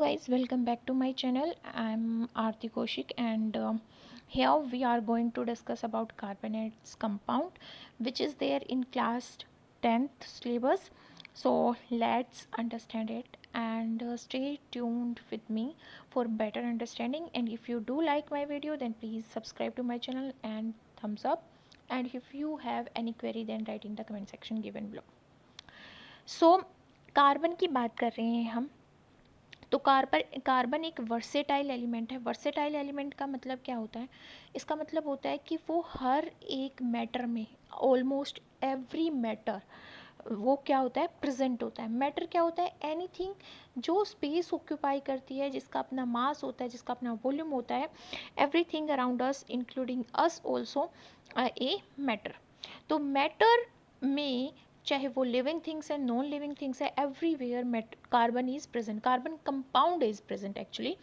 guys, welcome back to my channel. I'm Aarti Kaushik and here we are going to discuss about carbonates compound which is there in class 10th syllabus. So let's understand it and stay tuned with me for better understanding. And if you do like my video, then please subscribe to my channel and thumbs up. And if you have any query, then write in the comment section given below. So carbon की बात कर रहे हैं हम। तो carbon एक versatile element है। Versatile element का मतलब क्या होता है? इसका मतलब होता है कि वो हर एक मैटर में, ऑलमोस्ट एवरी मैटर, वो क्या होता है? प्रेजेंट होता है। मैटर क्या होता है? एनीथिंग जो स्पेस ऑक्यूपाई करती है, जिसका अपना मास होता है, जिसका अपना वॉल्यूम होता है। Everything around us including us also a matter. तो मैटर में चाहे वो लिविंग थिंग्स है, नॉन लिविंग थिंग्स है, everywhere carbon is present. Carbon compound is present actually,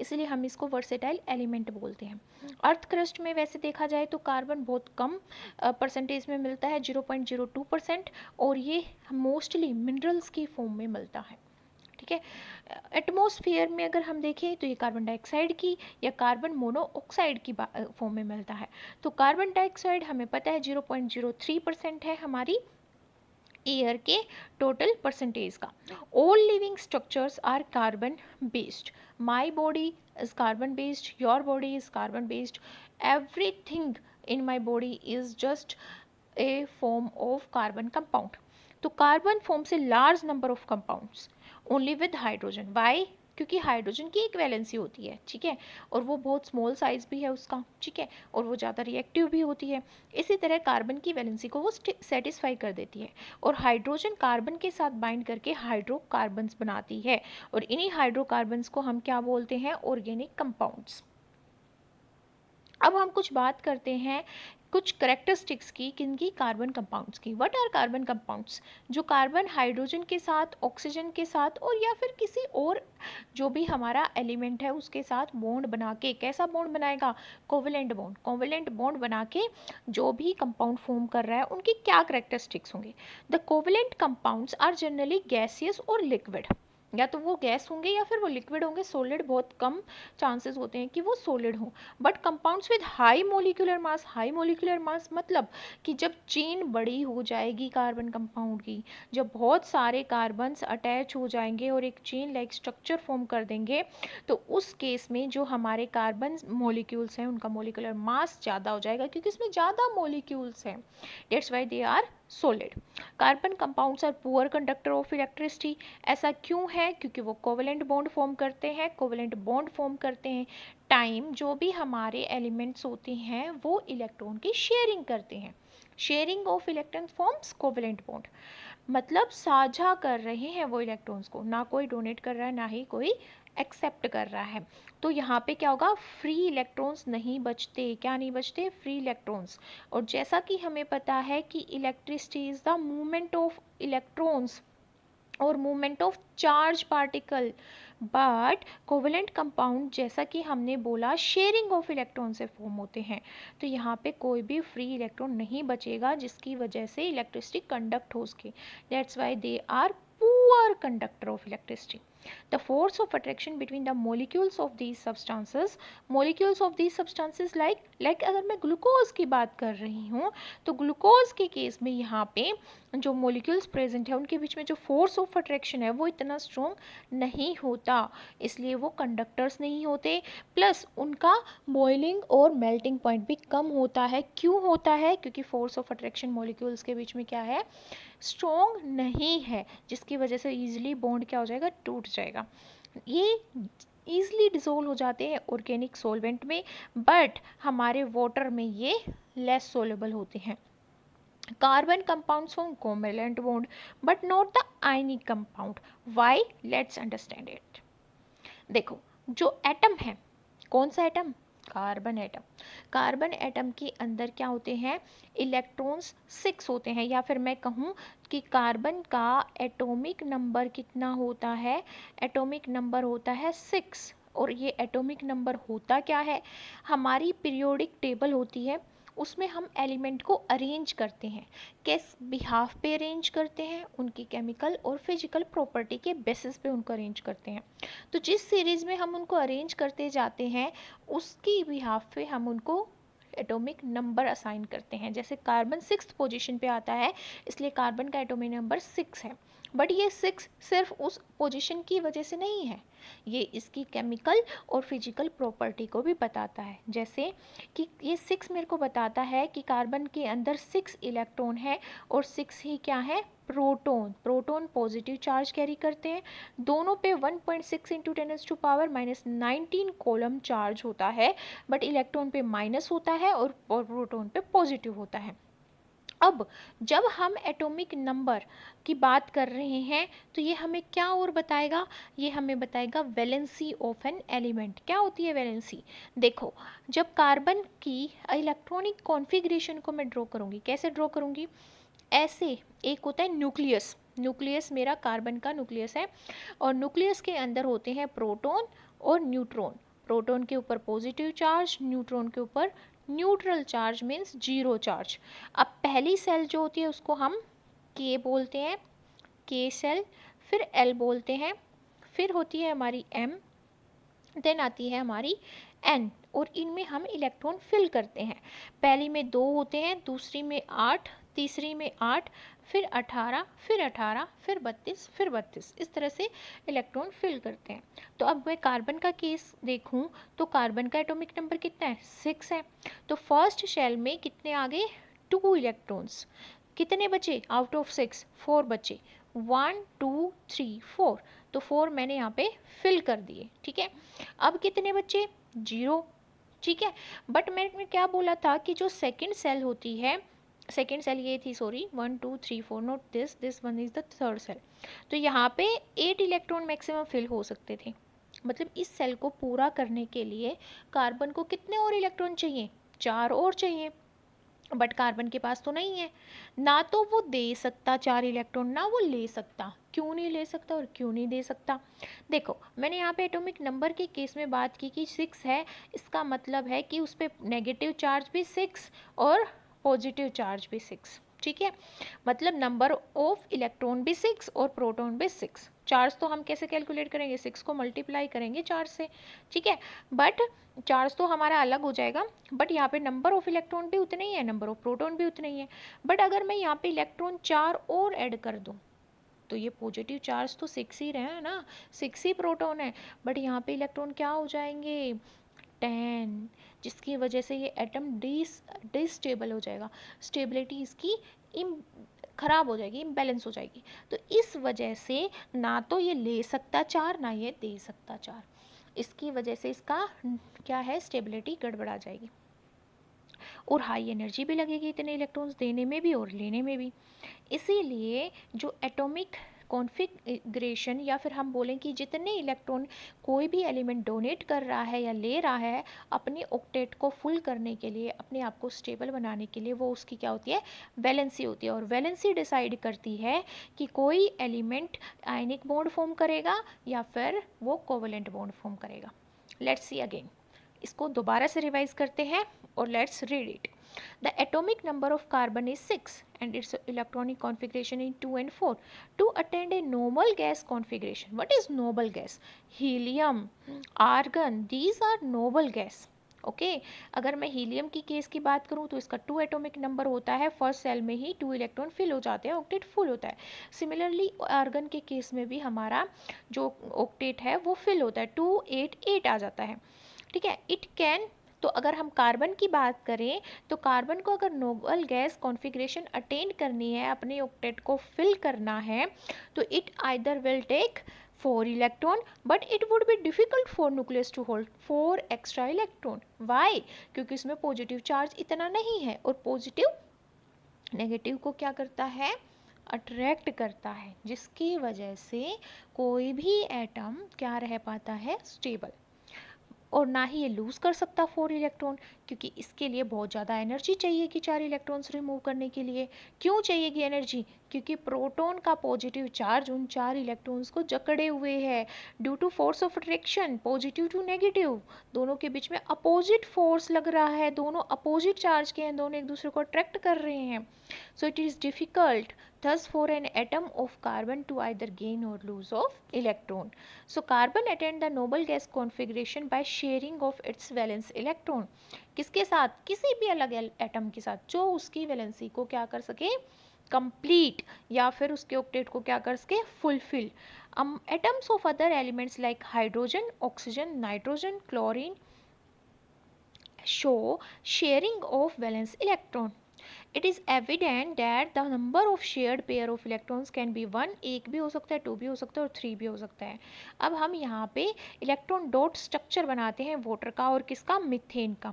इसलिए हम इसको वर्सेटाइल एलिमेंट बोलते हैं। अर्थ क्रस्ट में वैसे देखा जाए तो कार्बन बहुत कम परसेंटेज में मिलता है, 0.02%, और ये मोस्टली मिनरल्स की फॉर्म में मिलता है। ठीक है। एटमॉस्फेयर में अगर हम देखें तो ये कार्बन डाइऑक्साइड की या कार्बन मोनोऑक्साइड की फॉर्म में मिलता है। तो कार्बन डाइऑक्साइड हमें पता है 0.03% है हमारी एयर के टोटल परसेंटेज का। All living structures are carbon based. My body is carbon based, your body is carbon based, everything in my body is just a form of carbon compound. तो carbon form से large number of compounds only with hydrogen. Why? क्योंकि hydrogen की एक valency होती है, ठीक है, और वो बहुत स्मॉल साइज भी है उसका, ठीक है, और वो ज़्यादा रिएक्टिव भी होती है। इसी तरह कार्बन की वैलेंसी को वो सेटिस्फाई कर देती है, और हाइड्रोजन कार्बन के साथ बाइंड करके हाइड्रोकार्बन्स बनाती है, और इन्हीं हाइड्रोकार्बन्स को हम क्या बोलते हैं? Organic compounds. अब हम कुछ बात करते हैं कुछ करेक्टरिस्टिक्स की, किनकी? कार्बन कंपाउंड्स की। What are carbon compounds? जो कार्बन हाइड्रोजन के साथ, ऑक्सीजन के साथ, और या फिर किसी और जो भी हमारा एलिमेंट है उसके साथ बॉन्ड बना के, कैसा बॉन्ड बनाएगा? Covalent bond. कोवेलेंट बॉन्ड बना के जो भी कंपाउंड फॉर्म कर रहा है उनकी क्या करेक्टरिस्टिक्स होंगे? The covalent compounds are generally gaseous और लिक्विड। या तो वो गैस होंगे या फिर वो लिक्विड होंगे। सॉलिड बहुत कम चांसेस होते हैं कि वो सॉलिड हो। But compounds with high molecular mass. High molecular mass मतलब कि जब चेन बड़ी हो जाएगी कार्बन कंपाउंड की, जब बहुत सारे कार्बन्स अटैच हो जाएंगे और एक चेन लाइक स्ट्रक्चर फॉर्म कर देंगे, तो उस केस में जो हमारे कार्बन मोलिक्यूल्स हैं उनका मोलिकुलर मास ज़्यादा हो जाएगा, क्योंकि इसमें ज़्यादा मोलिक्यूल्स हैं। That's why they are solid. Carbon compounds are poor conductor of electricity. ऐसा क्यों है? क्योंकि वो कोवेलेंट बॉन्ड फॉर्म करते हैं। कोवेलेंट बॉन्ड फॉर्म करते हैं टाइम जो भी हमारे एलिमेंट्स होते हैं वो इलेक्ट्रॉन की शेयरिंग करते हैं। Sharing of electron forms covalent bond, मतलब साझा कर रहे हैं वो इलेक्ट्रॉन्स को, ना कोई डोनेट कर रहा है ना ही कोई एक्सेप्ट कर रहा है। तो यहाँ पे क्या होगा? फ्री इलेक्ट्रॉन्स नहीं बचते। क्या नहीं बचते? Free electrons. और जैसा कि हमें पता है कि electricity is the movement of electrons और movement of charge particle, but covalent compound जैसा कि हमने बोला शेयरिंग ऑफ इलेक्ट्रॉन से फॉर्म होते हैं। तो यहाँ पे कोई भी फ्री इलेक्ट्रॉन नहीं बचेगा जिसकी वजह से इलेक्ट्रिसिटी कंडक्ट हो सके। That's why they are poor conductor of electricity. The force of attraction between the molecules of these substances like अगर मैं ग्लूकोज की बात कर रही हूँ तो ग्लूकोज के केस में यहाँ पे जो मोलिक्यूल्स प्रेजेंट है उनके बीच में जो फोर्स ऑफ अट्रैक्शन है वो इतना स्ट्रॉन्ग नहीं होता, इसलिए वो कंडक्टर्स नहीं होते। प्लस उनका बॉइलिंग और मेल्टिंग पॉइंट भी कम होता है। क्यों होता है? क्योंकि फोर्स ऑफ अट्रैक्शन मोलिक्यूल्स के बीच में क्या है? स्ट्रॉन्ग नहीं है, जिसकी वजह से ईजिली बॉन्ड क्या हो जाएगा? टूट जाएगा। ये ईजिली डिसोल्व हो जाते हैं ऑर्गेनिक सॉल्वेंट में, बट हमारे वाटर में ये लेस सोलेबल होते हैं। Carbon compounds form covalent bond but not the ionic compound. Why? Let's understand it. देखो, जो एटम है, कौन सा atom? Carbon atom. Carbon atom के अंदर क्या होते हैं? इलेक्ट्रॉन्स 6 होते हैं, या फिर मैं कहूँ कि कार्बन का एटॉमिक नंबर कितना होता है? एटॉमिक नंबर होता है 6। और ये एटॉमिक नंबर होता क्या है? हमारी पीरियोडिक टेबल होती है उसमें हम एलिमेंट को अरेंज करते हैं। किस बिहाफ पे अरेंज करते हैं? उनकी केमिकल और फिजिकल प्रॉपर्टी के बेसिस पे उनको अरेंज करते हैं। तो जिस सीरीज़ में हम उनको अरेंज करते जाते हैं उसकी बिहाफ पे हम उनको एटॉमिक नंबर असाइन करते हैं। जैसे कार्बन 6th पोजीशन पे आता है, इसलिए कार्बन का एटॉमिक नंबर 6 है। बट ये 6 सिर्फ उस पोजीशन की वजह से नहीं है, ये इसकी केमिकल और फिजिकल प्रॉपर्टी को भी बताता है। जैसे कि ये 6 मेरे को बताता है कि कार्बन के अंदर 6 इलेक्ट्रॉन है और 6 ही क्या है? Proton. Proton positive charge carry करते हैं। दोनों पे 1.6 इंटू 10⁻⁻19 कॉलम चार्ज होता है, बट इलेक्ट्रॉन पे माइनस होता है और प्रोटॉन पे पॉजिटिव होता है। अब जब हम एटॉमिक नंबर की बात कर रहे हैं तो ये हमें क्या और बताएगा? ये हमें बताएगा वैलेंसी ऑफ एन एलिमेंट। क्या होती है वैलेंसी? देखो, जब कार्बन की इलेक्ट्रॉनिक कॉन्फ़िगरेशन को मैं ड्रॉ करूँगी, कैसे ड्रॉ करूँगी? ऐसे, एक होता है न्यूक्लियस। न्यूक्लियस मेरा कार्बन का न्यूक्लियस है और न्यूक्लियस के अंदर होते हैं प्रोटॉन और न्यूट्रॉन। प्रोटॉन के ऊपर पॉजिटिव चार्ज, न्यूट्रॉन के ऊपर neutral charge, means zero charge. अब पहली सेल जो होती है उसको हम के बोलते हैं, के सेल। फिर एल बोलते हैं, फिर होती है हमारी एम, देन आती है हमारी एन, और इनमें हम इलेक्ट्रॉन फिल करते हैं। पहली में 2 होते हैं, दूसरी में 8, तीसरी में 8, फिर 18, फिर 18, फिर 32, फिर 32, इस तरह से इलेक्ट्रॉन फिल करते हैं। तो अब मैं कार्बन का केस देखूं तो कार्बन का एटॉमिक नंबर कितना है? 6 है। तो फर्स्ट शेल में कितने आ गए? 2 इलेक्ट्रॉन्स। कितने बचे? आउट ऑफ 6 4 बचे। 1 2 3 4, तो 4 मैंने यहाँ पे फिल कर दिए। ठीक है, अब कितने बचे? 0। ठीक है, बट मैंने क्या बोला था कि जो सेकंड सेल होती है, सेकंड सेल ये थी, sorry, 1 2 3 4, not this one is the third cell. तो यहाँ पे 8 इलेक्ट्रॉन मैक्सिमम फिल हो सकते थे। मतलब इस सेल को पूरा करने के लिए कार्बन को कितने और इलेक्ट्रॉन चाहिए? 4 और चाहिए। बट कार्बन के पास तो नहीं है, ना तो वो दे सकता 4 इलेक्ट्रॉन, ना वो ले सकता। क्यों नहीं ले सकता और क्यों नहीं दे सकता? देखो, मैंने यहाँ पे एटॉमिक नंबर के केस में बात की कि 6 है, इसका मतलब है कि उस पर नेगेटिव चार्ज भी 6 और पॉजिटिव चार्ज भी 6। ठीक है, मतलब नंबर ऑफ इलेक्ट्रॉन भी 6 और प्रोटॉन भी 6। चार्ज तो हम कैसे कैलकुलेट करेंगे? 6 को मल्टीप्लाई करेंगे 4 से। ठीक है, बट चार्ज तो हमारा अलग हो जाएगा, बट यहाँ पे नंबर ऑफ इलेक्ट्रॉन भी उतने ही है, नंबर ऑफ प्रोटॉन भी उतने ही है। बट अगर मैं यहाँ पे इलेक्ट्रॉन 4 और ऐड कर दूँ तो ये पॉजिटिव चार्ज तो 6 ही रहे हैं ना, 6 ही प्रोटॉन है, बट यहाँ पे इलेक्ट्रॉन क्या हो जाएंगे? 10, जिसकी वजह से ये एटम डिस्टेबल हो जाएगा, स्टेबिलिटी इसकी खराब हो जाएगी, इम्बैलेंस हो जाएगी। तो इस वजह से ना तो ये ले सकता 4, ना ये दे सकता 4। इसकी वजह से इसका क्या है? स्टेबिलिटी गड़बड़ा जाएगी और हाई एनर्जी भी लगेगी इतने इलेक्ट्रॉन्स देने में भी और लेने में भी। इसीलिए जो एटॉमिक कॉन्फ़िगरेशन, या फिर हम बोलें कि जितने इलेक्ट्रॉन कोई भी एलिमेंट डोनेट कर रहा है या ले रहा है अपने ऑक्टेट को फुल करने के लिए, अपने आप को स्टेबल बनाने के लिए, वो उसकी क्या होती है? वैलेंसी होती है। और वैलेंसी डिसाइड करती है कि कोई एलिमेंट आयनिक बॉन्ड फॉर्म करेगा या फिर वो कोवलेंट बॉन्ड फॉर्म करेगा। लेट्स सी अगेन, इसको दोबारा से रिवाइज करते हैं और let's read it. The atomic number of carbon is 6 and its electronic configuration is 2 and 4. To attain a normal gas configuration, what is noble gas? Helium, argon, these are noble gas. Okay, अगर मैं helium की case की बात करूं तो इसका 2 atomic number होता है, फर्स्ट सेल में ही 2 इलेक्ट्रॉन फिल हो जाते हैं, ऑक्टेट फुल होता है। सिमिलरली आर्गन के केस में भी हमारा जो ऑक्टेट है वो फिल होता है, 2 8 8 आ जाता है। ठीक है, इट कैन, तो अगर हम कार्बन की बात करें तो कार्बन को अगर नोबल गैस कॉन्फ़िगरेशन अटेन करनी है, अपने ऑक्टेट को फिल करना है, तो it either will take 4 electron, but it would be difficult for nucleus to hold 4 extra electron. Why? क्योंकि इसमें पॉजिटिव चार्ज इतना नहीं है, और पॉजिटिव नेगेटिव को क्या करता है? अट्रैक्ट करता है, जिसकी वजह से कोई भी एटम क्या रह पाता है? स्टेबल। और ना ही ये लूज़ कर सकता 4 इलेक्ट्रॉन, क्योंकि इसके लिए बहुत ज़्यादा एनर्जी चाहिए कि 4 इलेक्ट्रॉन्स रिमूव करने के लिए। क्यों चाहिएगी एनर्जी? क्योंकि प्रोटॉन का पॉजिटिव चार्ज उन 4 इलेक्ट्रॉन्स को जकड़े हुए है due to force of attraction, positive to negative, दोनों के बीच में अपोजिट फोर्स लग रहा है, दोनों अपोजिट चार्ज के हैं, दोनों एक दूसरे को अट्रैक्ट कर रहे हैं. So it is difficult thus for an atom of carbon to either gain or lose of electron. So carbon attained the noble gas configuration by sharing of its valence electron. किसके साथ? किसी भी अलग atom के साथ जो उसकी valency को क्या कर सके, कंप्लीट, या फिर उसके ऑक्टेट को क्या कर सके, fulfil. Atoms of other elements like hydrogen, oxygen, nitrogen, chlorine show sharing of valence electron. It is evident that the number of shared pair of electrons can be 1, एक भी हो सकता है, 2 भी हो सकता है और 3 भी हो सकता है. अब हम यहाँ पे इलेक्ट्रॉन डॉट स्ट्रक्चर बनाते हैं वाटर का और किसका, मीथेन का.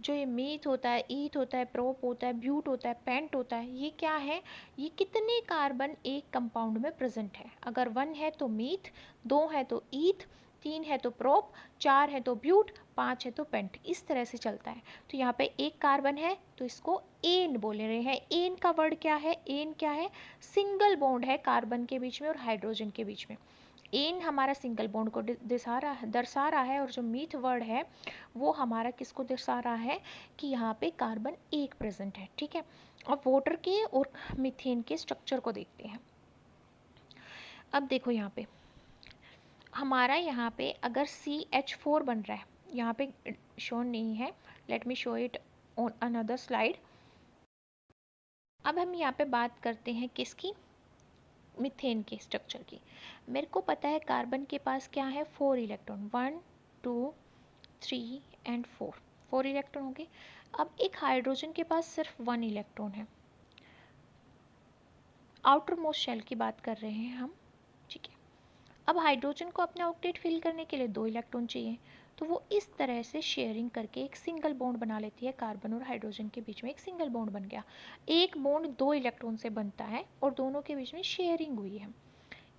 जो ये मीथ होता है, ईथ होता है, प्रोप होता है, ब्यूट होता है, पेंट होता है, ये क्या है, ये कितने कार्बन एक कंपाउंड में प्रेजेंट है. अगर 1 है तो मीथ, 2 है तो ईथ, 3 है तो प्रोप, 4 है तो ब्यूट, 5 है तो पेंट. इस तरह से चलता है. तो यहाँ पे एक कार्बन है तो इसको एन बोल रहे हैं. एन का वर्ड क्या है, एन क्या है, सिंगल बॉन्ड है कार्बन के बीच में और हाइड्रोजन के बीच में. एन हमारा सिंगल बॉन्ड को दर्शा रहा है और जो मीथ वर्ड है वो हमारा किसको दर्शा रहा है कि यहाँ पे कार्बन एक प्रेजेंट है. ठीक है. अब वाटर के और मीथेन के स्ट्रक्चर को देखते हैं. अब देखो यहाँ पे हमारा यहाँ पे अगर CH4 बन रहा है, यहाँ पे शो नहीं है, let me show it on another slide. अब हम यहाँ पे बात करते हैं किसकी, मीथेन के स्ट्रक्चर की. मेरे को पता है कार्बन के पास क्या है, 4 इलेक्ट्रॉन, 1 2 3 एंड 4, 4 इलेक्ट्रॉन हो गए. अब एक हाइड्रोजन के पास सिर्फ 1 इलेक्ट्रॉन है. आउटर मोस्ट शेल की बात कर रहे हैं हम. ठीक है. अब हाइड्रोजन को अपना ऑक्टेट फिल करने के लिए 2 इलेक्ट्रॉन चाहिए, तो वो इस तरह से शेयरिंग करके एक सिंगल बॉन्ड बना लेती है. कार्बन और हाइड्रोजन के बीच में एक सिंगल बॉन्ड बन गया. एक बॉन्ड 2 इलेक्ट्रॉन से बनता है और दोनों के बीच में शेयरिंग हुई है.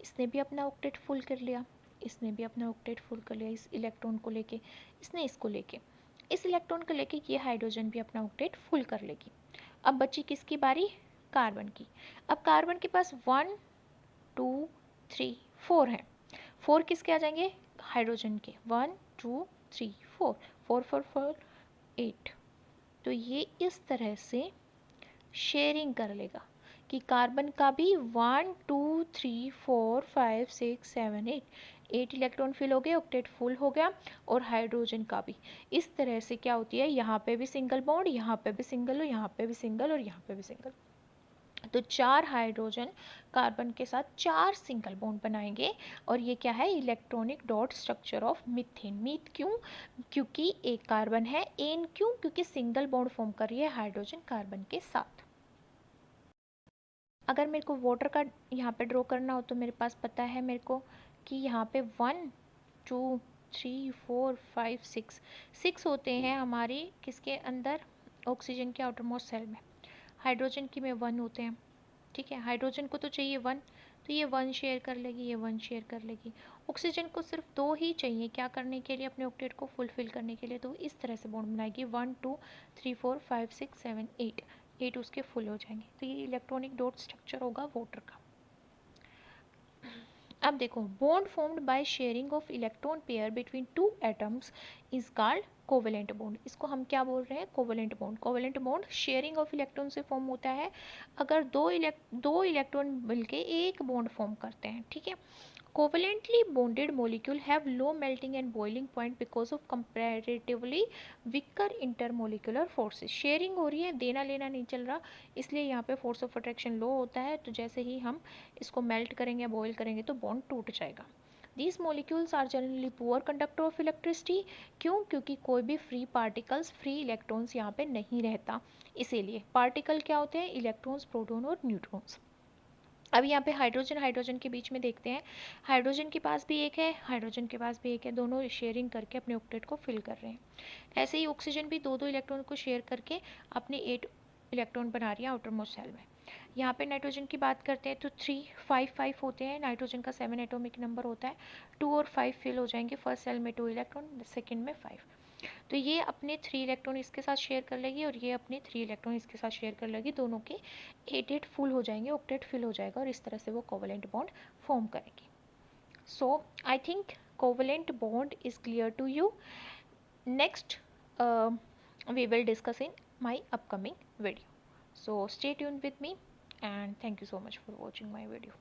इसने भी अपना ऑक्टेट फुल कर लिया, इसने भी अपना ऑक्टेट फुल कर लिया इस इलेक्ट्रॉन को लेके, इसने इसको लेके, इस इलेक्ट्रॉन को लेके ये हाइड्रोजन भी अपना ऑक्टेट फुल कर लेगी. अब बची किसकी बारी, कार्बन की. अब कार्बन के पास 1 2 3 4 है. 4 किसके आ जाएंगे, हाइड्रोजन के. 1 2 3 4, 4 4 4 8. तो ये इस तरह से शेयरिंग कर लेगा कि कार्बन का भी 1 2 3 4 5 6 7 8 इलेक्ट्रॉन फिल हो गए, ऑक्टेट फुल हो गया. और हाइड्रोजन का भी इस तरह से क्या होती है, यहाँ पे भी सिंगल बॉन्ड, यहाँ पे भी सिंगल और यहाँ पे भी सिंगल और यहाँ पे भी सिंगल. तो 4 हाइड्रोजन कार्बन के साथ 4 सिंगल बॉन्ड बनाएंगे और ये क्या है, electronic dot structure of methane. Myth क्यों, क्योंकि एक कार्बन है. एन क्यों, क्योंकि सिंगल बॉन्ड फॉर्म कर रही है हाइड्रोजन कार्बन के साथ. अगर मेरे को वाटर का यहाँ पे ड्रॉ करना हो तो मेरे पास पता है मेरे को कि यहाँ पे 1 2 3 4 5 6 6 होते हैं हमारी किसके अंदर, ऑक्सीजन के आउटर मोस्ट सेल में. हाइड्रोजन की में 1 होते हैं. ठीक है. हाइड्रोजन को तो चाहिए 1, तो ये 1 शेयर कर लेगी, ये 1 शेयर कर लेगी. ऑक्सीजन को सिर्फ 2 ही चाहिए क्या करने के लिए, अपने ऑक्टेट को फुलफिल करने के लिए, तो इस तरह से बॉन्ड बनाएगी. 1 2 3 4 5 6 7 8 उसके फुल हो जाएंगे. तो ये इलेक्ट्रॉनिक डॉट स्ट्रक्चर होगा वाटर का. अब देखो, bond formed by sharing of electron pair between 2 atoms is called covalent bond. इसको हम क्या बोल रहे हैं, covalent bond. Covalent bond sharing of electron से फॉर्म होता है अगर दो इलेक्ट्रॉन मिलके एक बॉन्ड फॉर्म करते हैं. ठीक है. Covalently bonded molecule have low melting and boiling point because of comparatively weaker intermolecular forces. Sharing हो रही है, देना लेना नहीं चल रहा, इसलिए यहाँ पे फोर्स ऑफ अट्रैक्शन लो होता है. तो जैसे ही हम इसको मेल्ट करेंगे, बॉयल करेंगे तो बॉन्ड टूट जाएगा. These molecules are generally poor conductor of electricity. क्यों, क्योंकि कोई भी फ्री पार्टिकल्स, फ्री इलेक्ट्रॉन्स यहाँ पे नहीं रहता. इसीलिए पार्टिकल क्या होते हैं, इलेक्ट्रॉन्स, प्रोटॉन और न्यूट्रॉन्स. अब यहाँ पे हाइड्रोजन के बीच में देखते हैं. हाइड्रोजन के पास भी एक है, हाइड्रोजन के पास भी एक है, दोनों शेयरिंग करके अपने ऑक्टेट को फिल कर रहे हैं. ऐसे ही ऑक्सीजन भी 2 इलेक्ट्रॉन को शेयर करके अपने 8 इलेक्ट्रॉन बना रही है आउटर मोस्ट सेल में. यहाँ पे नाइट्रोजन की बात करते हैं तो 3 5 5 होते हैं. नाइट्रोजन का 7 एटॉमिक नंबर होता है. 2 और 5 फिल हो जाएंगे. फर्स्ट सेल में 2 इलेक्ट्रॉन, सेकेंड में 5. तो ये अपने 3 इलेक्ट्रॉन इसके साथ शेयर कर लेगी और ये अपने 3 इलेक्ट्रॉन इसके साथ शेयर कर लेगी, दोनों के 8 फुल हो जाएंगे, ऑक्टेट फिल हो जाएगा और इस तरह से वो कोवलेंट बॉन्ड फॉर्म करेंगी. So I think covalent bond is clear to you. Next, we will discuss in my upcoming video. So stay tuned with me and thank you so much for watching my video.